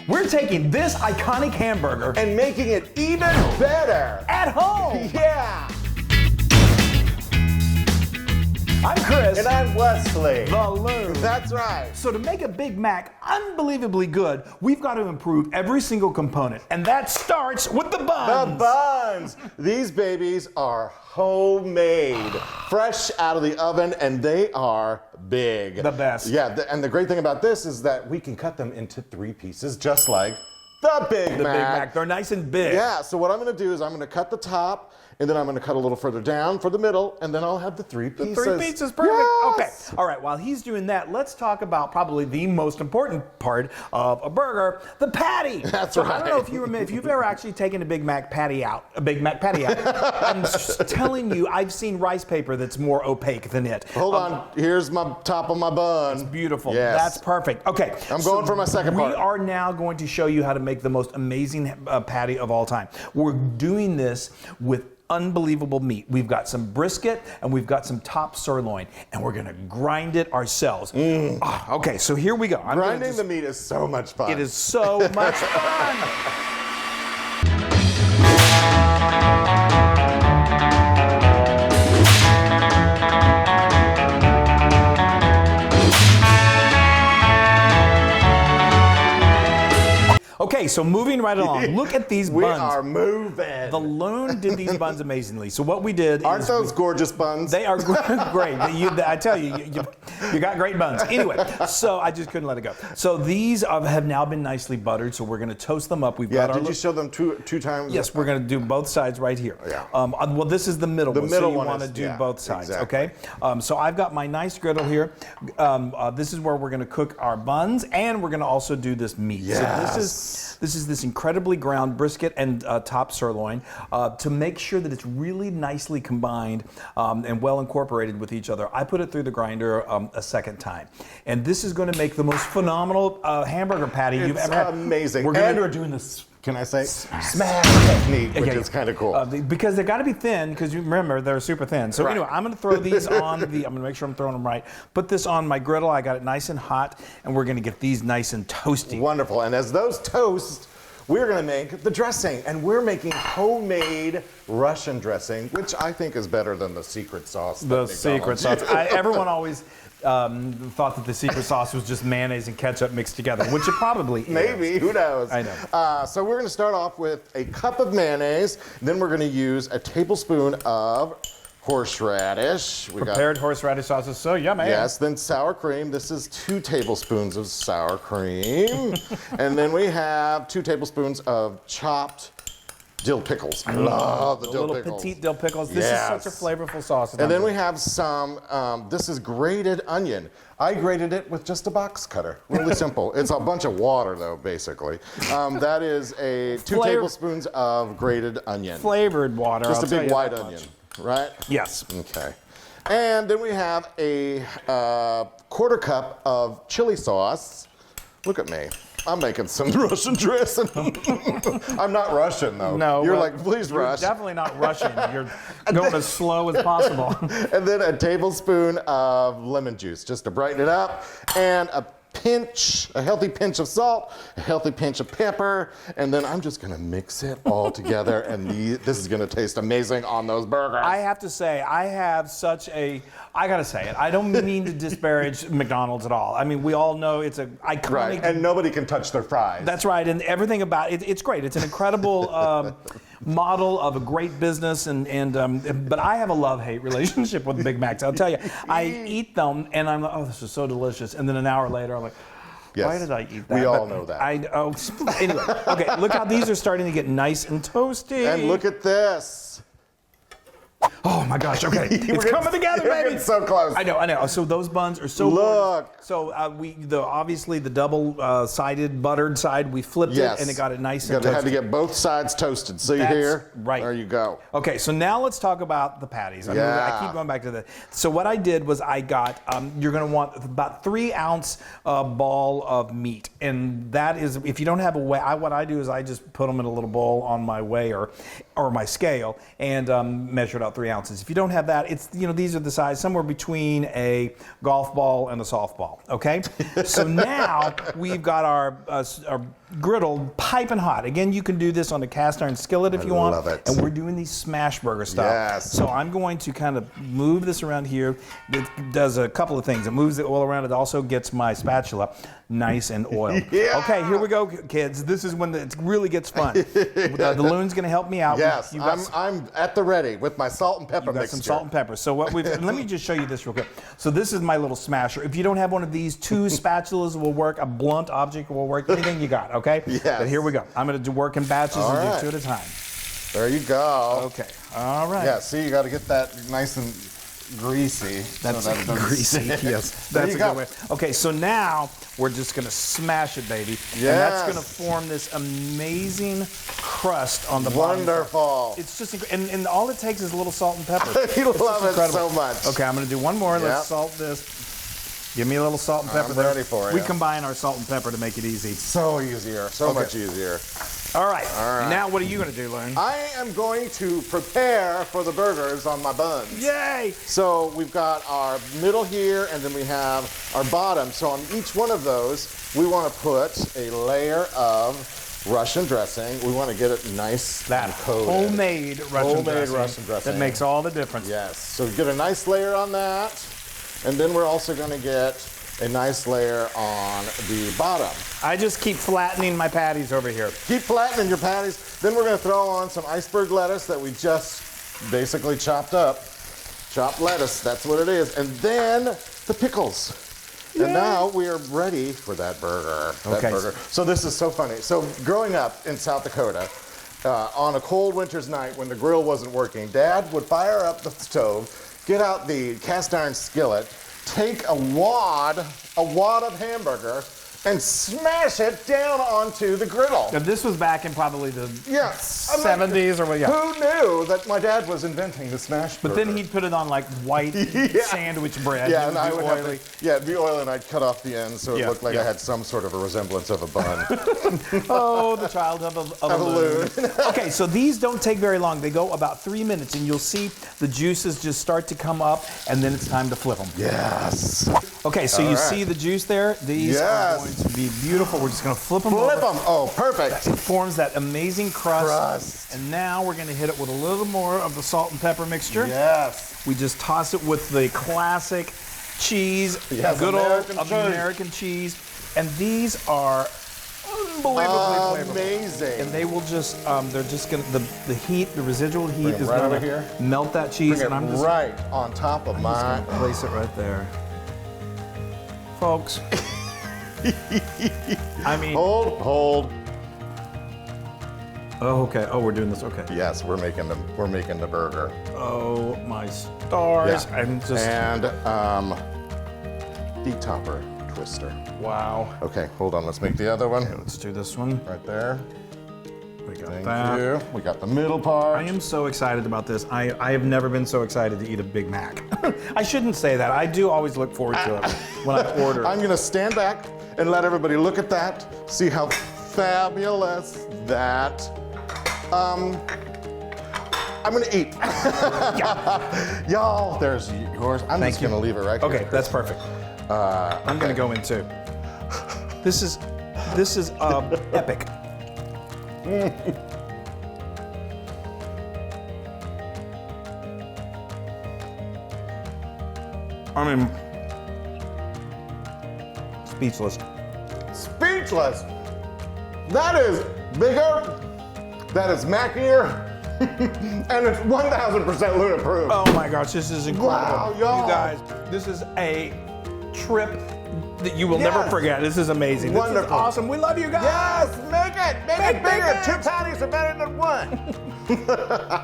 We're taking this iconic hamburger and making it even better at home. Yeah. I'm Chris. And I'm Wesley. The Loon. That's right. So to make a Big Mac unbelievably good, we've got to improve every single component. And that starts with the buns. The buns. These babies are homemade, fresh out of the oven, and they are big. The best. Yeah, and the great thing about this is that we can cut them into 3 pieces, just like the Big Mac. The Big Mac. They're nice and big. Yeah, so what I'm going to do is I'm going to cut the top, and then I'm going to cut a little further down for the middle, and then I'll have the 3 pieces. The 3 pieces, perfect. Yes. Okay, all right, while he's doing that, let's talk about probably the most important part of a burger, the patty. That's right. right. I don't know if you remember, if you've ever actually taken a Big Mac patty out, I'm just telling you, I've seen rice paper that's more opaque than it. Hold on, here's my top of my bun. It's beautiful. Yes. That's perfect. Okay. I'm going for my second part. We are now going to show you how to make the most amazing patty of all time. We're doing this with unbelievable meat. We've got some brisket and we've got some top sirloin, and we're going to grind it ourselves. Okay, so here we go. Grinding the meat is so much fun. It is so much fun. Okay, so moving right along, look at these buns. We are moving. The Loon did these buns amazingly. So what we did Aren't those gorgeous buns? They are great. I tell you, you got great buns. Anyway, so I just couldn't let it go. So these have now been nicely buttered, so we're going to toast them up. We've got our did you show them two times? Yes, we're going to do both sides right here. Yeah. Well, this is the middle one, middle so you one want to is- do yeah, both sides, exactly. okay? So I've got my nice griddle here. This is where we're going to cook our buns, and we're going to also do this meat. Yes. So this is this incredibly ground brisket and top sirloin to make sure that it's really nicely combined and well incorporated with each other. I put it through the grinder a second time, and this is going to make the most phenomenal hamburger patty you've ever had. Amazing. We're doing this. Can I say smash technique, which is kind of cool. Because they got to be thin, because you remember they're super thin. So anyway, I'm going to throw these on I'm going to make sure I'm throwing them right. Put this on my griddle. I got it nice and hot, and we're going to get these nice and toasty. Wonderful. And as those toast, we're going to make the dressing, and we're making homemade Russian dressing, which I think is better than the secret sauce. The secret sauce. Everyone always thought that the secret sauce was just mayonnaise and ketchup mixed together, which it probably is. Maybe, who knows? I know. So we're going to start off with a cup of mayonnaise. Then we're going to use a tablespoon of horseradish. Prepared horseradish sauce is so yummy. Yes, then sour cream. This is 2 tablespoons of sour cream. And then we have 2 tablespoons of chopped dill pickles. I love the dill pickles. Little petite dill pickles. This is such a flavorful sauce. And then we have some, this is grated onion. I grated it with just a box cutter. Really simple. It's a bunch of water, though, basically. That is 2 tablespoons of grated onion. Flavored water. Just a big white onion, right? Yes. Okay. And then we have a 1/4 cup of chili sauce. Look at me. I'm making some Russian dressing. I'm not Russian, though. No. You're like, please, Rush. You're definitely not Russian. You're going as slow as possible. And then a tablespoon of lemon juice, just to brighten it up, and a healthy pinch of salt, a healthy pinch of pepper, and then I'm just gonna mix it all together, and this is gonna taste amazing on those burgers. I have to say, I gotta say it, I don't mean to disparage McDonald's at all. I mean, we all know it's an iconic... Right, and nobody can touch their fries. That's right, and everything about it, it's great. It's an incredible model of a great business, but I have a love-hate relationship with Big Macs. I'll tell you, I eat them, and I'm like, oh, this is so delicious, and then an hour later, I'm like, yes. why did I eat that? We all know that. Anyway, okay, look how these are starting to get nice and toasty. And look at this. Oh my gosh, okay. It's coming together, baby. It's so close. I know. So those buns are so Look. gorgeous. So obviously the double-sided buttered side, we flipped it and it got it nice and toasted. You had to get both sides toasted. See here? Right. There you go. Okay, so now let's talk about the patties. I keep going back to that. So what I did was I got, you're going to want about 3-ounce ball of meat. And that is, if you don't have a weigh, what I do is I just put them in a little bowl on my weigher or my scale and measure it out 3 ounces. If you don't have that, it's, these are the size somewhere between a golf ball and a softball, okay? So now we've got our griddle piping hot. Again, you can do this on a cast iron skillet if you want. Love it. And we're doing these smash burger style. Yes. So I'm going to kind of move this around here. It does a couple of things. It moves the oil around. It also gets my spatula nice and oiled. Yeah. Okay, here we go, kids. This is when it really gets fun. The Loon's going to help me out. Yes, I'm at the ready with my salt and pepper Got mixture. some salt and pepper. So what we've, and let me just show you this real quick. So this is my little smasher. If you don't have one of these, 2 spatulas will work. A blunt object will work. Anything you got, okay? Yes. But here we go. I'm going to work in batches All and right. do 2 at a time. There you go. Okay. All right. Yeah, see, you got to get that nice and greasy. That's so that it doesn't greasy. stick. Yes, There that's you a go. good way. Okay, so now we're just gonna smash it, baby. Yes. And that's gonna form this amazing crust on the bottom. Wonderful. It's just and all it takes is a little salt and pepper. You It's love just it incredible. so much. Okay, I'm gonna do one more. Yep. Let's salt this. Give me a little salt and pepper I'm there. ready for We ya. combine our salt and pepper to make it easy. So easier. So Okay. much easier. All right. All right. Now what are you gonna do, Loon? I am going to prepare for the burgers on my buns. Yay! So we've got our middle here, and then we have our bottom. So on each one of those, we want to put a layer of Russian dressing. We want to get it nice That and coated. homemade Russian Russian dressing. That makes all the difference. Yes. So get a nice layer on that, and then we're also going to get a nice layer on the bottom. I just keep flattening my patties over here. Keep flattening your patties. Then we're going to throw on some iceberg lettuce that we just basically chopped up. Chopped lettuce, that's what it is. And then the pickles. And now we are ready for that burger. Okay. So this is so funny. So growing up in South Dakota, on a cold winter's night when the grill wasn't working, Dad would fire up the stove, get out the cast iron skillet, take a wad of hamburger, and smash it down onto the griddle. Now, this was back in probably the Yeah. 70s or what? Yeah. Who knew that my dad was inventing the smash burger? But then he'd put it on like white sandwich bread. Yeah, It and I be would oily. have to, it'd be oily, and I'd cut off the end so it Yeah, looked like yeah. I had some sort of a resemblance of a bun. Oh, the child of a loon. Okay, so these don't take very long. They go about 3 minutes, and you'll see the juices just start to come up, and then it's time to flip them. Yes. Okay, so All you right. see the juice there? These Yes. are going to be beautiful. We're just going to flip them Flip over. them. Oh, perfect. It forms that amazing crust. Crust. And now we're going to hit it with a little more of the salt and pepper mixture. Yes. We just toss it with the classic cheese, Yes, good American old cheese. American cheese. And these are unbelievably flavorful. Amazing. And they will just, they're just going to, the heat, the residual heat Bring it is right going over to here. melt that cheese. Bring it And I'm just right on top of my... gonna place it right there. Folks. I mean, Hold. oh, okay. Oh, we're doing this. Okay. Yes, we're making the burger. Oh, my stars. Yeah. I'm just, And the topper twister. wow. Okay, hold on. Let's make the other one. Let's do this one. Right there. We got Thank that. you. We got the middle part. I am so excited about this. I have never been so excited to eat a Big Mac. I shouldn't say that. I do always look forward to it when I order. I'm gonna stand back and let everybody look at that, see how fabulous that. I'm gonna eat. Y'all, there's yours. I'm Thank just you. gonna leave it right here. Okay, that's perfect. I'm gonna go in too. This is epic. I mean, speechless. Speechless. That is bigger. That is mackier. And it's 1,000% Loon approved. Oh my gosh, this is incredible. Wow, y'all. You guys, this is a trip that you will never Yes. forget. This is amazing. This is Wonderful. awesome. We love you guys. Yes, make it Make bigger. it. 2 patties are better than 1.